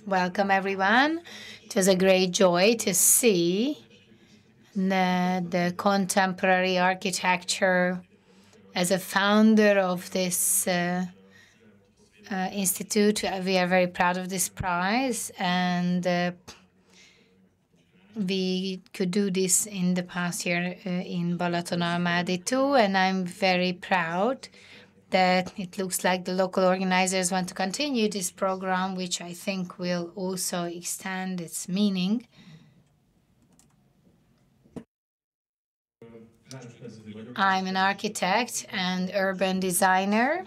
Welcome, everyone. It was a great joy to see the contemporary architecture as a founder of this institute. We are very proud of this prize, and we could do this in the past year in Balaton Almádi too, and I'm very proud that it looks like the local organizers want to continue this program, which I think will also extend its meaning. I'm an architect and urban designer.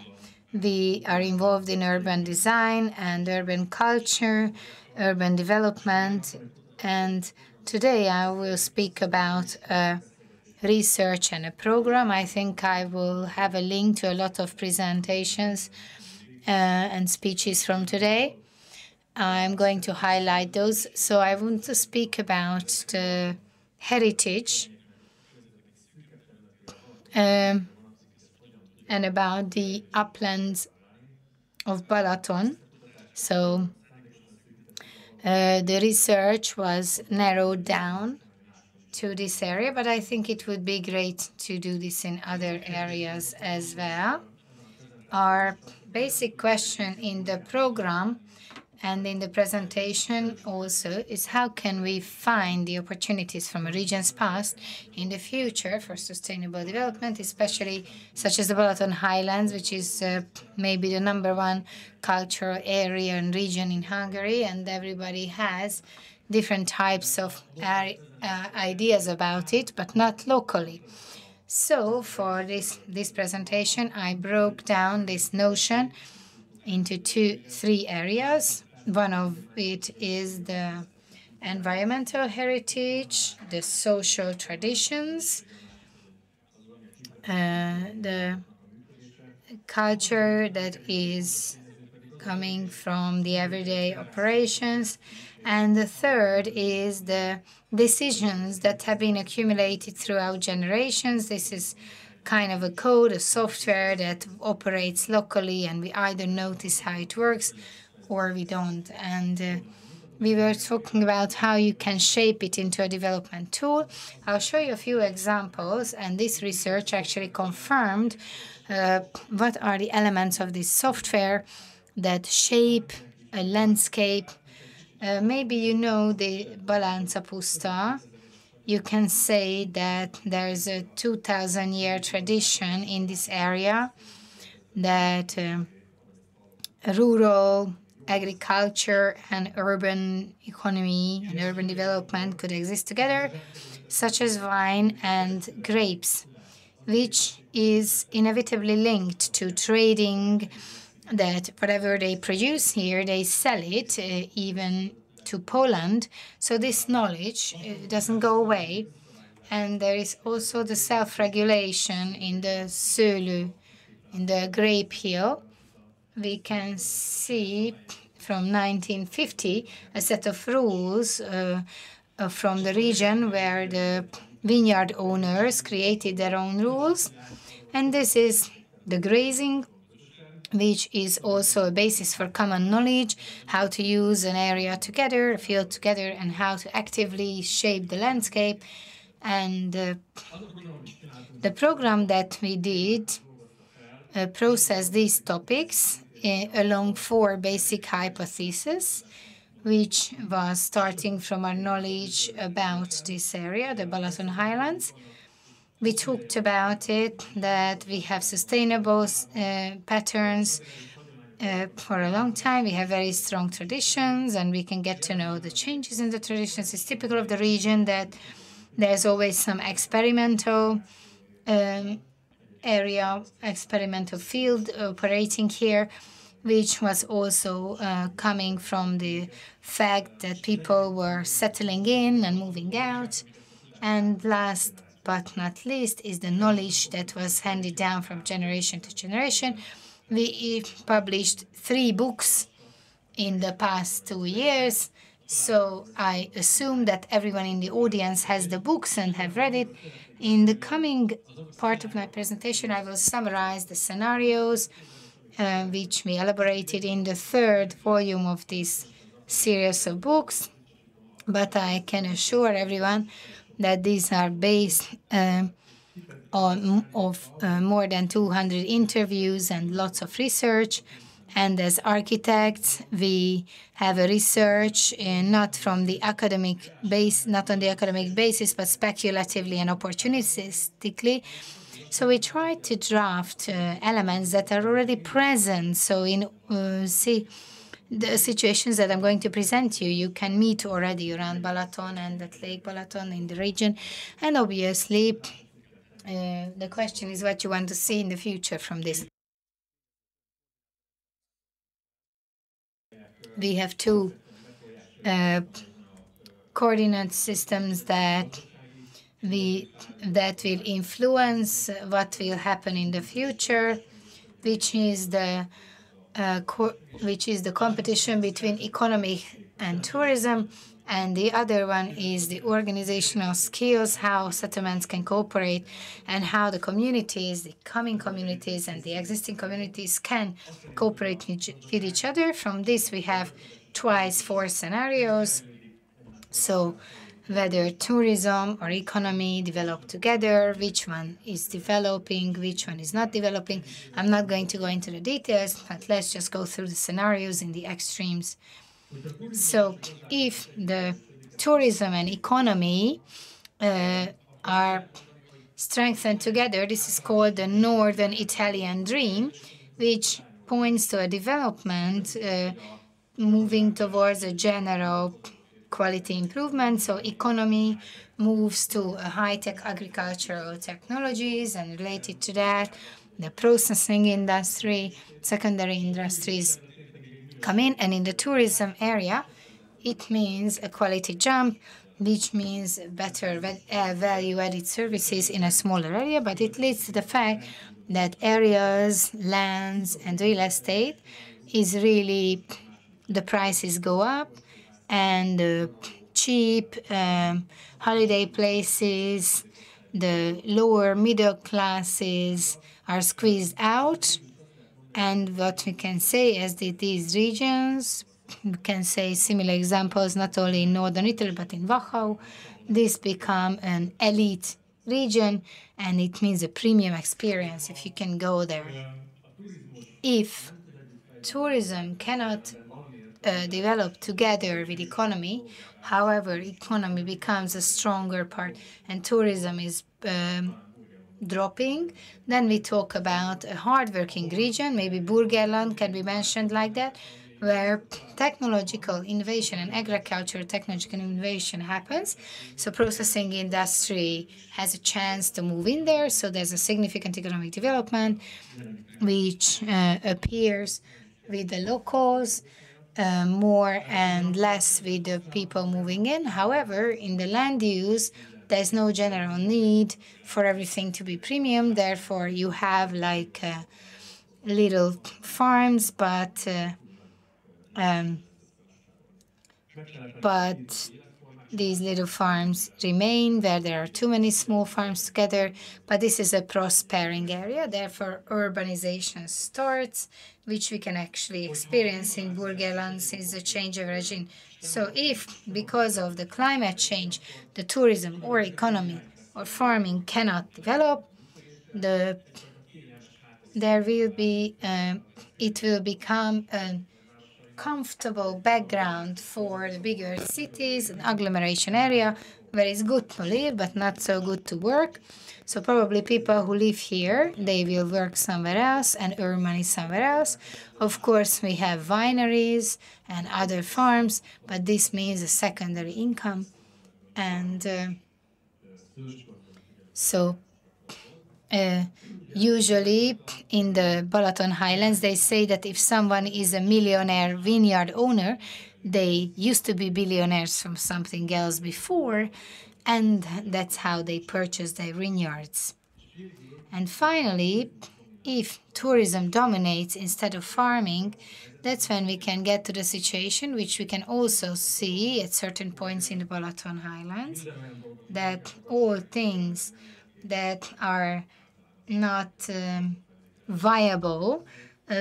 We are involved in urban design and urban culture, urban development, and today I will speak about research and a program. I think I will have a link to a lot of presentations and speeches from today. I'm going to highlight those. So I want to speak about the heritage and about the uplands of Balaton. So the research was narrowed down to this area, but I think it would be great to do this in other areas as well. Our basic question in the program and in the presentation also is how can we find the opportunities from a region's past in the future for sustainable development, especially such as the Balaton Highlands, which is maybe the #1 cultural area and region in Hungary, and everybody has different types of ideas about it, but not locally. So for this presentation, I broke down this notion into three areas. One of it is the environmental heritage, the social traditions, the culture that is coming from the everyday operations, and the third is the decisions that have been accumulated throughout generations. This is kind of a code, a software that operates locally, and we either notice how it works or we don't. And we were talking about how you can shape it into a development tool. I'll show you a few examples, and this research actually confirmed what are the elements of this software that shape a landscape. Maybe you know the Balanza Puszta. You can say that there's a 2,000-year tradition in this area, that rural agriculture and urban economy and urban development could exist together, such as wine and grapes, which is inevitably linked to trading, that whatever they produce here, they sell it even to Poland. So this knowledge doesn't go away. And there is also the self-regulation in the szőlő, in the grape hill. We can see from 1950 a set of rules from the region where the vineyard owners created their own rules. And this is the grazing, which is also a basis for common knowledge, how to use an area together, a field together, and how to actively shape the landscape. And the program that we did processed these topics along 4 basic hypotheses, which was starting from our knowledge about this area, the Balaton Highlands. We talked about it, that we have sustainable patterns for a long time. We have very strong traditions, and we can get to know the changes in the traditions. It's typical of the region that there's always some experimental area, experimental field operating here, which was also coming from the fact that people were settling in and moving out. And last but not least is the knowledge that was handed down from generation to generation. We published 3 books in the past 2 years, so I assume that everyone in the audience has the books and have read it. In the coming part of my presentation, I will summarize the scenarios which we elaborated in the 3rd volume of this series of books, but I can assure everyone that these are based on more than 200 interviews and lots of research. And as architects, we have a research not from the academic base, not on the academic basis, but speculatively and opportunistically. So we try to draft elements that are already present. So in the situations that I'm going to present you can meet already around Balaton and at Lake Balaton in the region. And obviously, the question is what you want to see in the future from this. We have two coordinate systems that will influence what will happen in the future, which is the competition between economy and tourism, and the other one is the organizational skills, how settlements can cooperate, and how the communities, the coming communities and the existing communities can cooperate with each other. From this, we have twice 4 scenarios. So whether tourism or economy develop together, which one is developing, which one is not developing. I'm not going to go into the details, but let's just go through the scenarios in the extremes. So if the tourism and economy are strengthened together, this is called the Northern Italian Dream, which points to a development moving towards a general quality improvement. So economy moves to high-tech agricultural technologies, and related to that, the processing industry, secondary industries come in. And in the tourism area, it means a quality jump, which means better value-added services in a smaller area, but it leads to the fact that areas, lands, and real estate is really, the prices go up, and cheap holiday places, the lower middle classes are squeezed out. And what we can say is that these regions, we can say similar examples not only in northern Italy but in Wachau, this become an elite region, and it means a premium experience if you can go there. If tourism cannot develop together with economy, however, economy becomes a stronger part and tourism is dropping, then we talk about a hardworking region, maybe Burgenland can be mentioned like that, where technological innovation and agricultural technological innovation happens. So processing industry has a chance to move in there, so there's a significant economic development which appears with the locals, more and less with the people moving in. However, in the land use, there's no general need for everything to be premium. Therefore, you have like little farms, but these little farms remain where there are too many small farms together. But this is a prospering area. Therefore, urbanization starts, which we can actually experience in Burgenland since the change of regime. So if, because of the climate change, the tourism or economy or farming cannot develop, it will become a comfortable background for the bigger cities, an agglomeration area where it's good to live but not so good to work. So probably people who live here, they will work somewhere else and earn money somewhere else. Of course, we have wineries and other farms, but this means a secondary income. And usually in the Balaton Highlands, they say that if someone is a millionaire vineyard owner, they used to be billionaires from something else before, and that's how they purchase their vineyards. And finally, if tourism dominates instead of farming, that's when we can get to the situation, which we can also see at certain points in the Balaton Highlands, that all things that are not viable,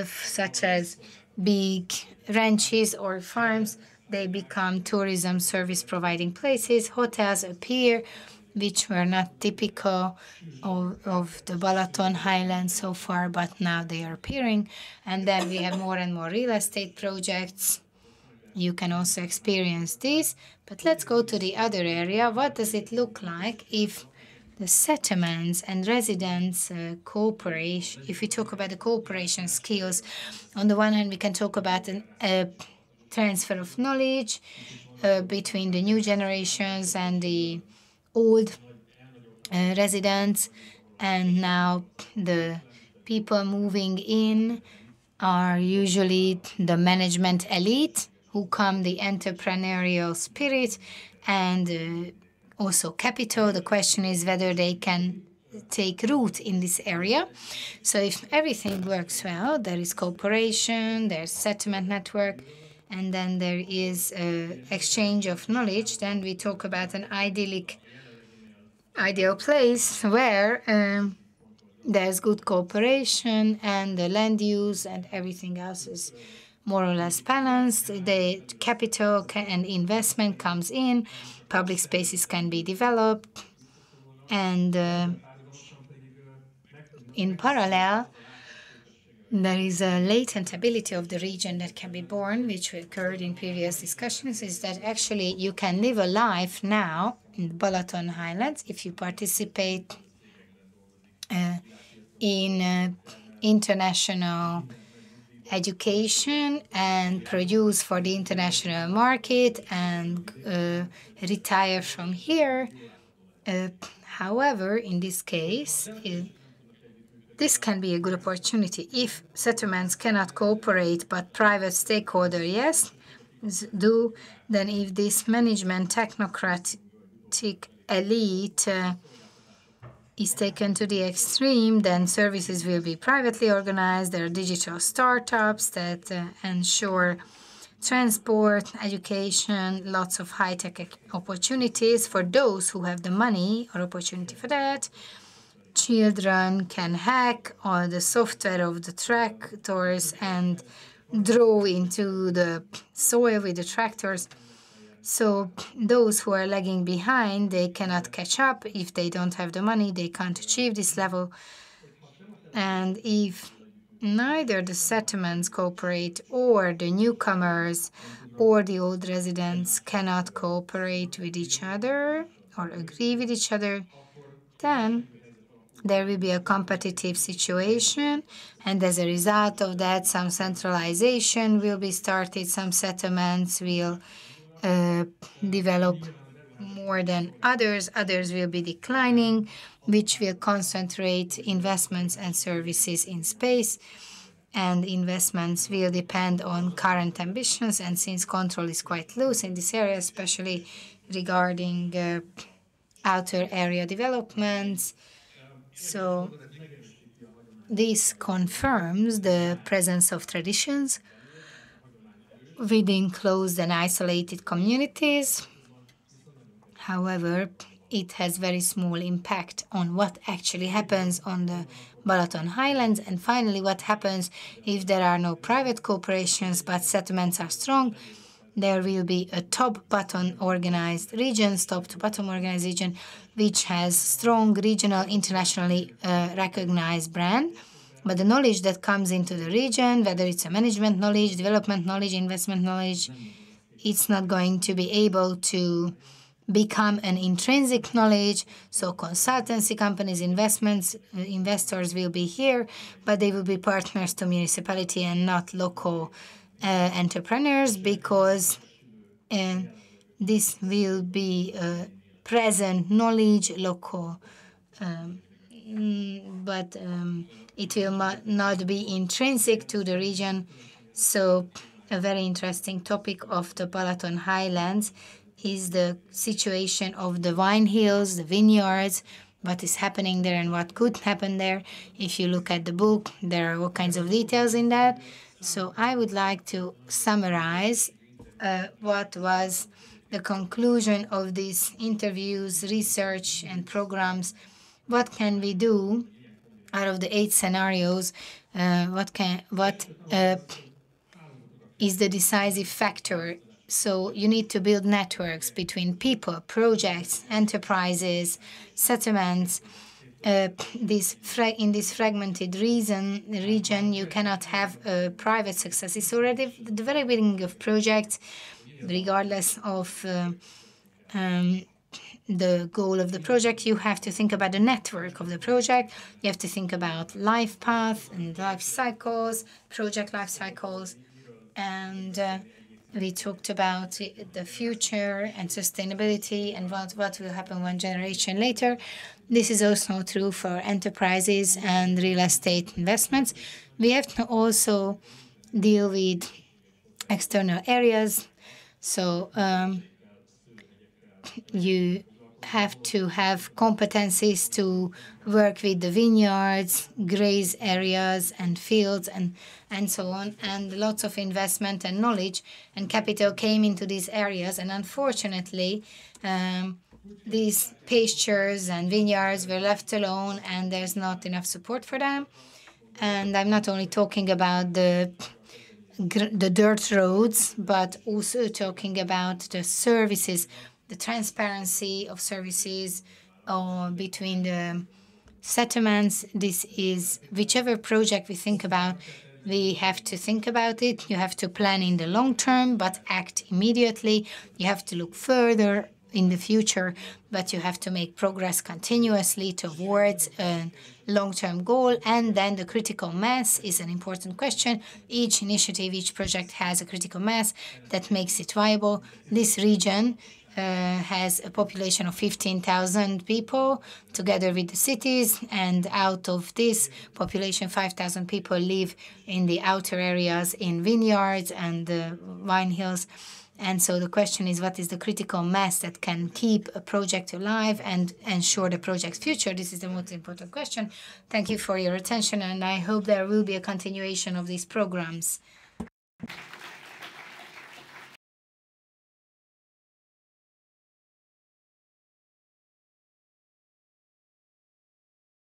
such as big ranches or farms, they become tourism service providing places. Hotels appear, which were not typical of the Balaton Highlands so far, but now they are appearing. And then we have more and more real estate projects. You can also experience this. But let's go to the other area. What does it look like if the settlements and residents cooperation? If we talk about the cooperation skills, on the one hand, we can talk about a transfer of knowledge between the new generations and the old residents, and now the people moving in are usually the management elite who come the entrepreneurial spirit and also capital. The question is whether they can take root in this area. So if everything works well, there is cooperation, there's settlement network, and then there is exchange of knowledge, then we talk about an ideal place where there's good cooperation and the land use and everything else is more or less balanced. The capital and investment comes in, public spaces can be developed, and in parallel, there is a latent ability of the region that can be born, which occurred in previous discussions, is that actually you can live a life now in the Balaton Highlands if you participate in international education and produce for the international market and retire from here. However, in this case, this can be a good opportunity. If settlements cannot cooperate, but private stakeholder, yes, do, then if this management technocratic elite is taken to the extreme, then services will be privately organized. There are digital startups that ensure transport, education, lots of high-tech opportunities for those who have the money or opportunity for that. Children can hack all the software of the tractors and draw into the soil with the tractors. So those who are lagging behind, they cannot catch up. If they don't have the money, they can't achieve this level. And if neither the settlements cooperate or the newcomers or the old residents cannot cooperate with each other or agree with each other, then there will be a competitive situation, and as a result of that, some centralization will be started, some settlements will develop more than others, others will be declining, which will concentrate investments and services in space, and investments will depend on current ambitions, and since control is quite loose in this area, especially regarding outer area developments, so this confirms the presence of traditions within closed and isolated communities. However, it has very small impact on what actually happens on the Balaton Highlands. And finally, what happens if there are no private corporations but settlements are strong? There will be a top-bottom organized region, top-to-bottom organized region, which has strong regional, internationally recognized brand. But the knowledge that comes into the region, whether it's a management knowledge, development knowledge, investment knowledge, it's not going to be able to become an intrinsic knowledge. So consultancy companies, investors will be here, but they will be partners to municipality and not local entrepreneurs, because this will be present knowledge, local, but it will not be intrinsic to the region. So a very interesting topic of the Balaton Highlands is the situation of the wine hills, the vineyards, what is happening there and what could happen there. If you look at the book, there are all kinds of details in that. So I would like to summarize what was the conclusion of these interviews, research, and programs. What can we do out of the 8 scenarios? What is the decisive factor So you need to build networks between people, projects, enterprises, settlements. In this fragmented region, you cannot have private success. It's already at the very beginning of projects, regardless of the goal of the project, you have to think about the network of the project. You have to think about life path and life cycles, project life cycles. And we talked about the future and sustainability and what will happen one generation later. This is also true for enterprises and real estate investments. We have to also deal with external areas. So you have to have competencies to work with the vineyards, graze areas and fields and so on. And lots of investment and knowledge and capital came into these areas. And unfortunately, these pastures and vineyards were left alone and there's not enough support for them. And I'm not only talking about the dirt roads, but also talking about the services, the transparency of services between the settlements. This is whichever project we think about, we have to think about it. You have to plan in the long term, but act immediately. You have to look further in the future, but you have to make progress continuously towards a long-term goal. And then the critical mass is an important question. Each initiative, each project has a critical mass that makes it viable. This region has a population of 15,000 people together with the cities, and out of this population, 5,000 people live in the outer areas in vineyards and the wine hills. And so the question is, what is the critical mass that can keep a project alive and ensure the project's future? This is the most important question. Thank you for your attention, and I hope there will be a continuation of these programs.